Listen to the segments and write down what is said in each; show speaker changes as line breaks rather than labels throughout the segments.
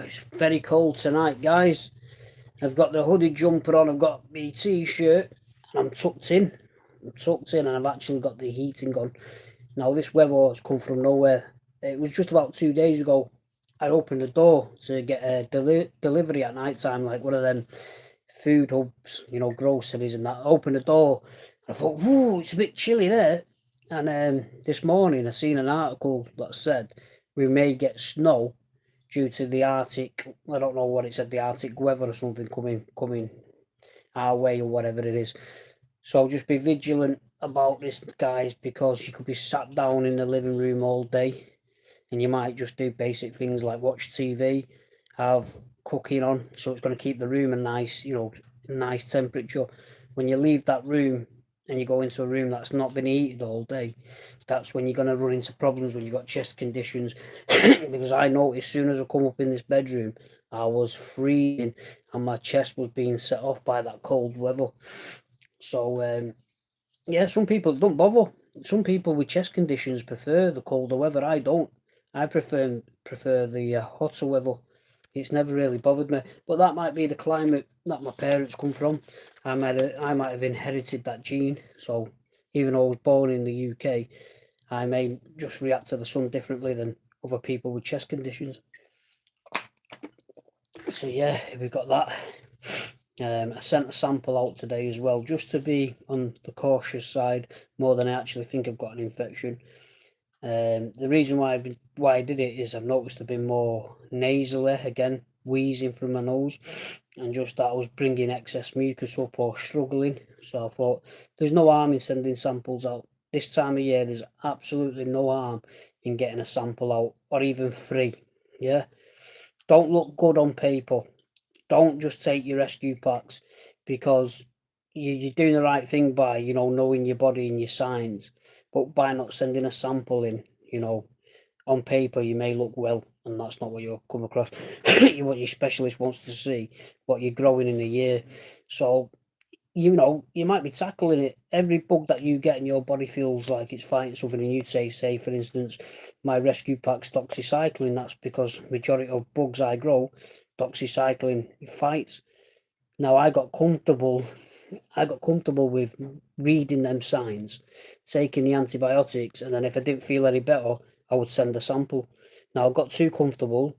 it's very cold tonight, guys. I've got the hoodie jumper on, I've got my t-shirt, and I'm tucked in. And I've actually got the heating on. Now, this weather has come from nowhere. It was just about 2 days ago. I opened the door to get a delivery at night time, like one of them food hubs, groceries and that. I opened the door, and I thought, whoa, it's a bit chilly there. And this morning I seen an article that said we may get snow due to the Arctic. I don't know what it said, the Arctic weather or something coming our way or whatever it is. So just be vigilant about this, guys, because you could be sat down in the living room all day, and you might just do basic things like watch TV, have cooking on, so it's going to keep the room a nice temperature. When you leave that room and you go into a room that's not been heated all day, that's when you're going to run into problems when you've got chest conditions. Because I noticed as soon as I come up in this bedroom, I was freezing and my chest was being set off by that cold weather. So yeah, some people don't bother. Some people with chest conditions prefer the colder weather. I don't. I prefer the hotter weather. It's never really bothered me. But that might be the climate that my parents come from. I might have inherited that gene. So even though I was born in the UK, I may just react to the sun differently than other people with chest conditions. So yeah, we got that. I sent a sample out today as well, just to be on the cautious side more than I actually think I've got an infection. The reason why I did it is I've noticed I've been more nasally again, wheezing from my nose, and just that I was bringing excess mucus up or struggling. So I thought there's no harm in sending samples out. This time of year, there's absolutely no harm in getting a sample out, or even 3. Yeah, don't look good on paper. Don't just take your rescue packs, because you're doing the right thing by, knowing your body and your signs. But by not sending a sample in, on paper, you may look well, and that's not what you'll come across. What your specialist wants to see, what you're growing in a year. So, you might be tackling it. Every bug that you get in your body feels like it's fighting something, and you'd say, for instance, my rescue pack's doxycycline. That's because majority of bugs I grow, doxycycline fights. Now I got comfortable with reading them signs, taking the antibiotics, and then if I didn't feel any better, I would send a sample. Now I got too comfortable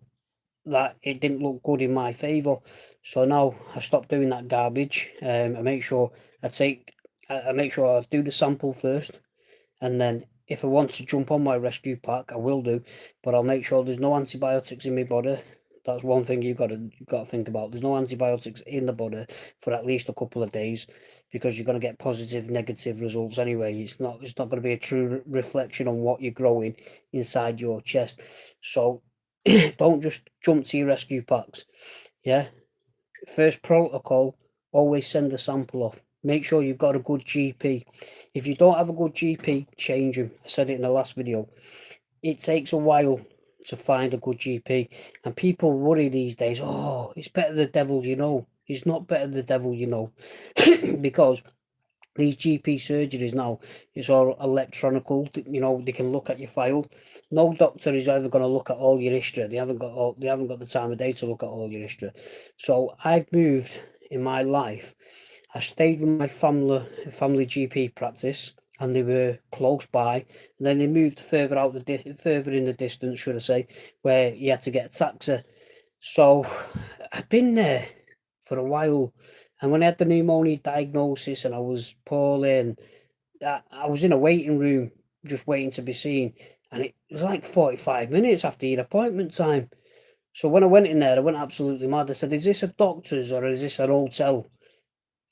that it didn't look good in my favour, so now I stopped doing that garbage. I make sure I do the sample first, and then if I want to jump on my rescue pack, I will do, but I'll make sure there's no antibiotics in my body. That's one thing you've got to think about. There's no antibiotics in the body for at least a couple of days, because you're going to get positive, negative results anyway. It's not going to be a true reflection on what you're growing inside your chest. So don't just jump to your rescue packs. Yeah. First protocol, always send a sample off. Make sure you've got a good GP. If you don't have a good GP, change them. I said it in the last video. It takes a while to find a good GP, and people worry these days, oh, it's better the devil you know. It's not better the devil you know. Because these GP surgeries now, it's all electronical. They can look at your file. No doctor is ever going to look at all your history. They haven't got the time of day to look at all your history. So I've moved in my life. I stayed with my family GP practice, and they were close by. And then they moved further further in the distance, should I say, where you had to get a taxi. So I'd been there for a while, and when I had the pneumonia diagnosis and I was poorly, and I was in a waiting room just waiting to be seen, and it was like 45 minutes after your appointment time. So when I went in there, I went absolutely mad. I said, is this a doctor's or is this an hotel?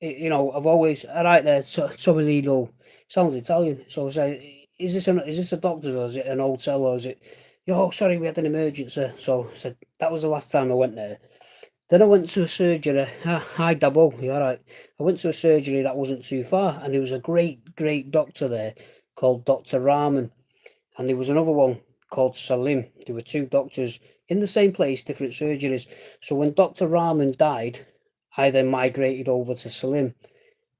I've always, right there, Tomilino, sounds Italian. So I say, is this a doctor's or is it an hotel, or is it, oh, sorry, we had an emergency. So I said, that was the last time I went there. Then I went to a surgery. Hi, Dabo, you all right? I went to a surgery that wasn't too far, and there was a great doctor there called Dr. Rahman, and there was another one called Salim. There were 2 doctors in the same place, different surgeries. So when Dr. Rahman died, I then migrated over to Salim,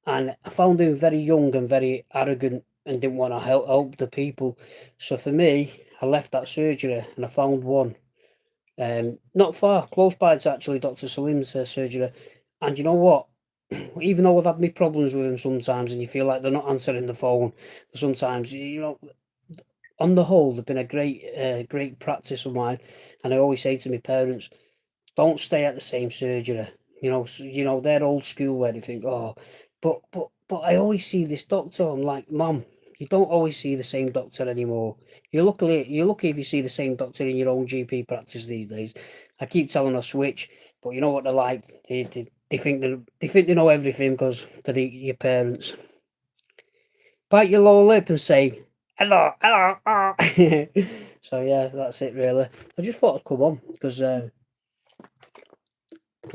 and I found him very young and very arrogant and didn't want to help the people. So for me, I left that surgery and I found one Not far, close by, it's actually Dr. Salim's surgery. And you know what? Even though I've had my problems with him sometimes, and you feel like they're not answering the phone, sometimes, you know, on the whole, they've been a great practice of mine. And I always say to my parents, don't stay at the same surgery. You know, they're old school where they think, oh, but I always see this doctor. I'm like, Mum, you don't always see the same doctor anymore. You're lucky if you see the same doctor in your own GP practice these days. I keep telling her switch, but you know what they're like. They think they know everything because they're your parents. Bite your lower lip and say hello, hello. Ah. So yeah, that's it really. I just thought I'd come on because I'm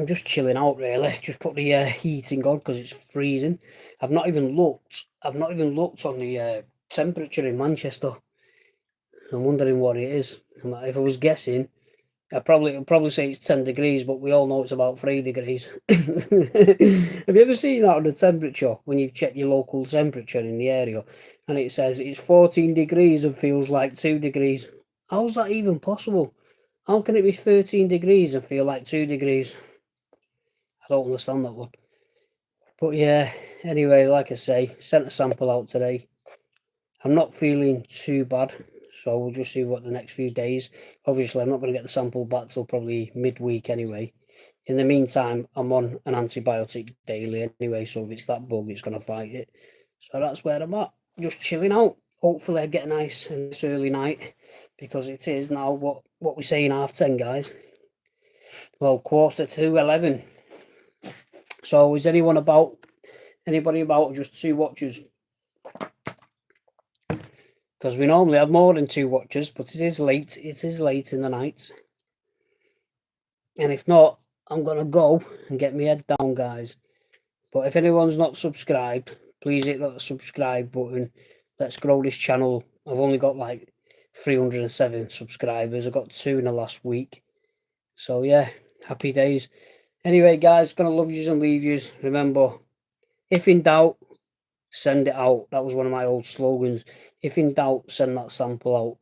just chilling out really. Just put the heating on because it's freezing. I've not even looked. I've not even looked on the temperature in Manchester. I'm wondering what it is. If I was guessing, I'd probably say it's 10 degrees, but we all know it's about 3 degrees. Have you ever seen that on the temperature when you check your local temperature in the area, and it says it's 14 degrees and feels like 2 degrees? How's that even possible? How can it be 13 degrees and feel like 2 degrees? I don't understand that one. But yeah, anyway, like I say, sent a sample out today. I'm not feeling too bad, so we'll just see what the next few days. Obviously, I'm not going to get the sample back till probably midweek anyway. In the meantime, I'm on an antibiotic daily anyway, so if it's that bug, it's going to fight it. So that's where I'm at, just chilling out. Hopefully I get a nice early night, because it is now, what we say in 10:30, guys. Well, 11:15. So is anybody about, just 2 watchers? Because we normally have more than 2 watchers, but it is late in the night. And if not, I'm going to go and get my head down, guys. But if anyone's not subscribed, please hit that subscribe button. Let's grow this channel. I've only got like 307 subscribers. I got 2 in the last week. So yeah, happy days. Anyway, guys, gonna love yous and leave yous. Remember, if in doubt, send it out. That was one of my old slogans. If in doubt, send that sample out.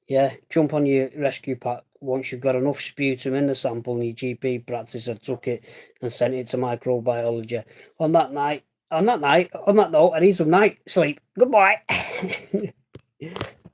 Yeah, jump on your rescue pack once you've got enough sputum in the sample and your GP practice have took it and sent it to microbiology. On that note, I need some night sleep. Goodbye.